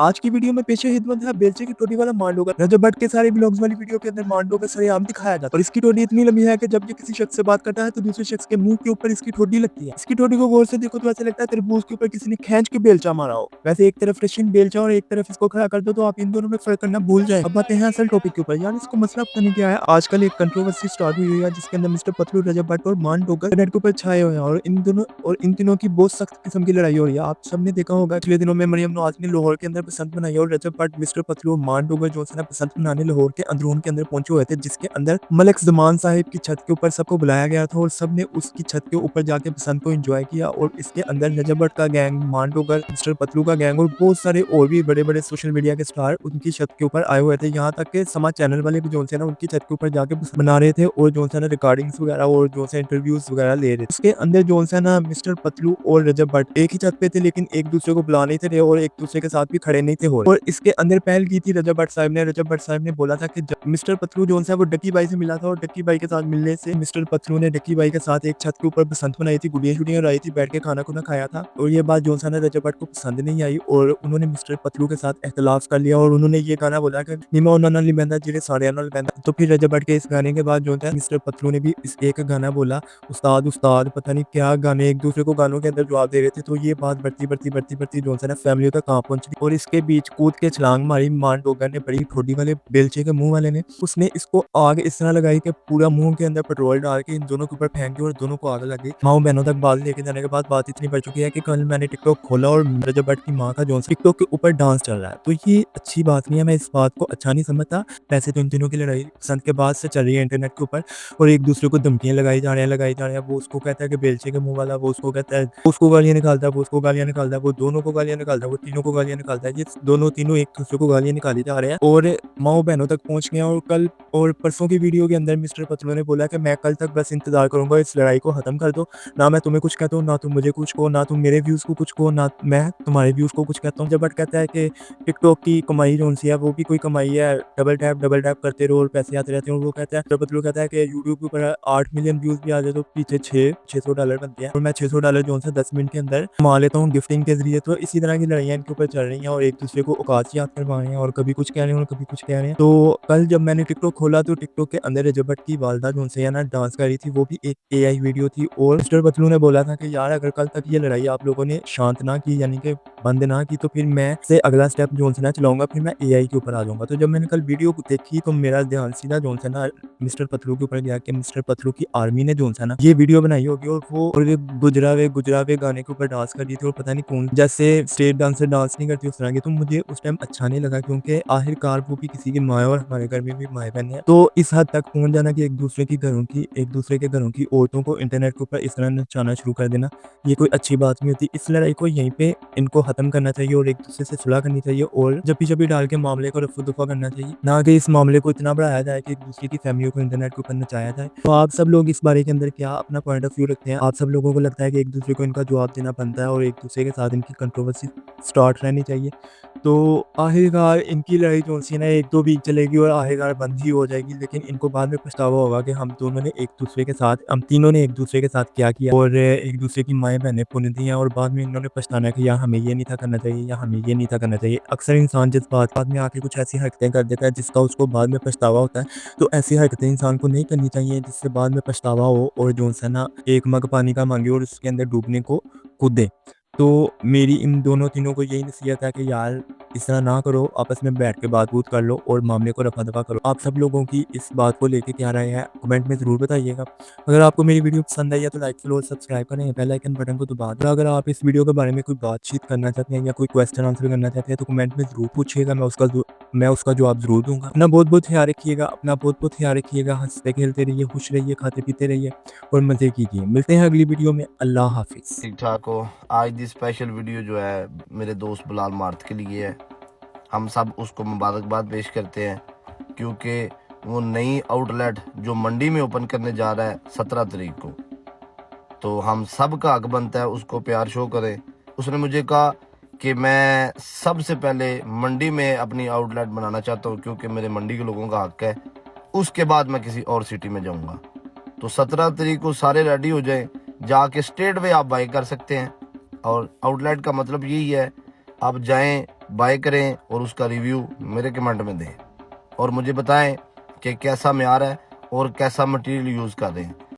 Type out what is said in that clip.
आज की वीडियो में पेश है खिदमत है बेलचे की टोटी वाला मांडोगर। रजब भट्ट के सारे ब्लॉग्स वाली वीडियो के अंदर मांडोगर सरेआम दिखाया जाता है और इसकी टोटी इतनी लंबी है कि जब ये किसी शख्स से बात करता है तो दूसरे शख्स के मुंह के ऊपर इसकी ठोडी लगती है। इसकी टोटी को गौर से देखो तो ऐसा लगता है तरबूज के ऊपर किसी ने खींच के बेलचा मारा हो। वैसे एक तरफ रशियन बेलचा और एक तरफ इसको खड़ा कर दो तो आप इन दोनों में फर्क करना भूल जाए। अब आते हैं असल टॉपिक के ऊपर। यार इसको मसला पता नहीं क्या है, आजकल एक कंट्रोवर्सी स्टार्ट हुई है जिसके अंदर मिस्टर पतलू, रजब भट्ट और मांडोगर नेट के ऊपर छाए हुए हैं और इन तीनों की बहुत सख्त किस्म की लड़ाई हो रही है। आप सबने देखा होगा पिछले दिनों में मरियम नवाज ने लाहौर के अंदर बसंत बनाई और रजब भट्ट, मिस्टर पतलू, मांडोगर जो है ना बसंत मनाने लाहौर के अंदरून के अंदर पहुंचे हुए थे, जिसके अंदर मलिक जमान साहिब की छत के ऊपर सबको बुलाया गया था और सबने उसकी छत के ऊपर जाके बसंत को एंजॉय किया। और इसके अंदर रजब भट्ट का गैंग, मांडोगर, मिस्टर पतलू का गैंग और बहुत सारे और भी बड़े बड़े सोशल मीडिया के स्टार उनकी छत के ऊपर आए हुए थे। यहाँ तक के समा चैनल वाले भी जो है ना उनकी छत के ऊपर जाके बना रहे थे और जो है ना रिकॉर्डिंग्स वगैरह और जो है इंटरव्यूज वगैरह ले रहे थे। उसके अंदर जो है ना मिस्टर पतलू और रजब भट्ट एक ही छत पे थे लेकिन एक दूसरे को बुला नहीं थे और एक दूसरे के साथ भी खड़े नहीं थे हो रहे। और इसके अंदर पहल की थी रजब भट्ट साहब ने। रजब भट्ट साहब ने बोला था कि मिस्टर पतलू जो है वो डक्की भाई से मिला था और डक्की भाई के साथ मिलने से मिस्टर पतलू ने डक्की भाई के साथ एक छत के ऊपर बसंत बनाई थी, गुड़िया शुड़ियां उड़ाई थी, बैठ के खाना खुना खाया था। और ये बात जो है ना रजब भट्ट को पसंद नहीं आई और उन्होंने मिस्टर पतलू के साथ इख्तलाफ कर लिया और उन्होंने ये गाना बोला कि निमा उन्ना नाल बहंदा जिहड़े सारे नाल बहंदा। तो फिर रजब भट्ट के इस गाने के बाद जो है मिस्टर पतलू ने भी इस एक गाना बोला, उस्ताद उस्ताद पता नहीं क्या गाने, एक दूसरे को गानों के अंदर जवाब दे रहे थे। तो ये बात बढ़ती जो है ना फैमिली तक कहाँ पहुंच गई और इसके बीच कूद के छलांग मारी मांडोगर ने, बड़ी ठोडी वाले बेलचे के मुंह वाले ने। उसने इसको आग इस तरह लगाई कि पूरा मुंह के अंदर पेट्रोल डाल के इन दोनों के ऊपर फेंक दिया और दोनों को आग लग गई। माओ बहनों तक बात लेके जाने के बाद बात इतनी बढ़ चुकी है कि कल मैंने टिकटॉक खोला और रजब भट्ट की माँ का जो टिकटॉक के ऊपर डांस चल रहा है। तो ये अच्छी बात नहीं है, मैं इस बात को अच्छा नहीं समझता। वैसे तो इन तीनों की लड़ाई पसंद के बाद से चल रही है इंटरनेट के ऊपर और एक दूसरे को धमकियां लगाई जा रहे हैं। वो उसको कहता है कि बेलचे के मुंह वाला, वो उसको कहता है, उसको गालियां निकालता है, वो उसको गालियां निकालता है, वो दोनों को गालियां निकालता है, वो तीनों को गालियां निकालता है। ये दोनों तीनों एक दूसरे को गालियां निकाली जा रहे हैं और माओ बहनों तक पहुंच गए। और कल और परसों की वीडियो के अंदर मिस्टर पतलू ने बोला कि मैं कल तक बस इंतजार करूंगा, इस लड़ाई को खत्म कर दो, ना मैं तुम्हें कुछ कहता हूँ, ना तुम मुझे कुछ कहो, ना तुम मेरे व्यूज को कुछ कहो, ना मैं तुम्हारे व्यूज को कुछ कहता हूँ। जब बट कहता है कि टिकटॉक की कमाई जो सी है वो भी कोई कमाई है, डबल टैप करते रहो और पैसे आते रहते हैं। और वो कहता है, पतलू कहता है कि यूट्यूब के ऊपर 8 मिलियन व्यूज भी आ जाए तो पीछे $600 बनते हैं और मैं $600 जो है 10 मिनट के अंदर कमा लेता हूँ गिफ्टिंग के जरिए। तो इसी तरह की लड़ाइयाँ इनके ऊपर चल रही हैं और एक दूसरे को औकात याद करवा रहे हैं और कभी कुछ कह रहे हैं और कभी कुछ कह रहे हैं। तो कल जब मैंने टिकटॉक खोला तो टिकटॉक के अंदर रजब भट्ट की वालदा जो है ना डांस कर रही थी, वो भी एक AI वीडियो थी। और मिस्टर पतलू ने बोला था कि यार अगर कल तक ये लड़ाई आप लोगों ने शांत ना की, यानी कि बंद ना की, तो फिर मैं से अगला स्टेप जो है ना चलाऊंगा, फिर मैं AI के ऊपर आ जाऊंगा। तो जब मैंने कल वीडियो देखी तो मेरा ध्यान सीधा जो है ना मिस्टर पतलू के ऊपर गया कि मिस्टर पतलू की आर्मी ने जो है ना ये वीडियो बनाई होगी और वो गुजरावे गाने के ऊपर डांस कर रही थी और पता नहीं कौन जैसे स्टेट डांसर डांस नहीं करती उस तरह की। तो मुझे उस टाइम अच्छा नहीं लगा क्योंकि आखिरकार वो भी किसी की माँ है और हमारे घर में भी माँ बहन है। तो इस हद तक पहुंच जाना कि एक दूसरे के घरों की औरतों को इंटरनेट के ऊपर इस तरह नचाना शुरू कर देना, ये कोई अच्छी बात नहीं होती। इस लड़ाई को यहीं पे इनको खत्म करना चाहिए और एक दूसरे से सुलह करनी चाहिए और जप्पी डाल के मामले को रफू दफा करना चाहिए, ना कि इस मामले को इतना बढ़ाया जाए कि एक दूसरे की फैमिली को इंटरनेट के ऊपर नचाया जाए। तो आप सब लोग इस बारे के अंदर क्या अपना पॉइंट ऑफ व्यू रखते हैं? आप सब लोगों को लगता है कि एक दूसरे को इनका जवाब देना बनता है और एक दूसरे के साथ इनकी कंट्रोवर्सी स्टार्ट रहनी चाहिए? तो आखिरकार इनकी लड़ाई जो सी ना 1-2 वीक चलेगी और आखिरकार बंद ही हो जाएगी, लेकिन इनको बाद में पछतावा होगा कि हम तीनों ने एक दूसरे के साथ क्या किया और एक दूसरे की माएँ बहनें पुन दी हैं और बाद में इन्होंने पछताना कि यार हमें ये नहीं था करना चाहिए या हमें ये नहीं था करना चाहिए। अक्सर इंसान जिस बात में आके कुछ ऐसी हरकतें कर देता है जिसका उसको बाद में पछतावा होता है, तो ऐसी हरकतें इंसान को नहीं करनी चाहिए जिससे बाद में पछतावा हो और जो है ना एक मग पानी का मांगे और उसके अंदर डूबने को कूदे। तो मेरी इन दोनों तीनों को यही नसीहत है कि यार इस तरह ना करो, आपस में बैठ के बात कर लो और मामले को रफा दफा करो। आप सब लोगों की इस बात को लेके क्या राय है कमेंट में ज़रूर बताइएगा। अगर आपको मेरी वीडियो पसंद आई है तो लाइक फॉलो और सब्सक्राइब करें, बेल आइकन बटन को दबा दें। अगर आप इस वीडियो के बारे में कोई बातचीत करना चाहते हैं या कोई क्वेश्चन आंसर करना चाहते हैं तो कमेंट में ज़रूर पूछिएगा, मैं उसका जवाब ज़रूर दूंगा। अपना बहुत बहुत ख्याल रखिएगा, हंसते खेलते रहिए, खुश रहिए, खाते पीते रहिए और मज़े कीजिए। मिलते हैं अगली वीडियो में। अल्लाह हाफिज़। ठीक ठाक हो। आज दी स्पेशल वीडियो जो है मेरे दोस्त बिलाल मार्थ के लिए है। हम सब उसको मुबारकबाद पेश करते हैं क्योंकि वो नई आउटलेट जो मंडी में ओपन करने जा रहा है 17 तारीख को, तो हम सब का हक बनता है उसको प्यार शो करें। उसने मुझे कहा कि मैं सबसे पहले मंडी में अपनी आउटलेट बनाना चाहता हूँ क्योंकि मेरे मंडी के लोगों का हक है, उसके बाद मैं किसी और सिटी में जाऊँगा। तो 17 तारीख को सारे रेडी हो जाएं, जाके स्ट्रेट वे आप बाई कर सकते हैं। और आउटलेट का मतलब यही है, आप जाएं बाय करें और उसका रिव्यू मेरे कमेंट में दें और मुझे बताएं कि कैसा म्यार है और कैसा मटेरियल यूज़ कर रहे हैं।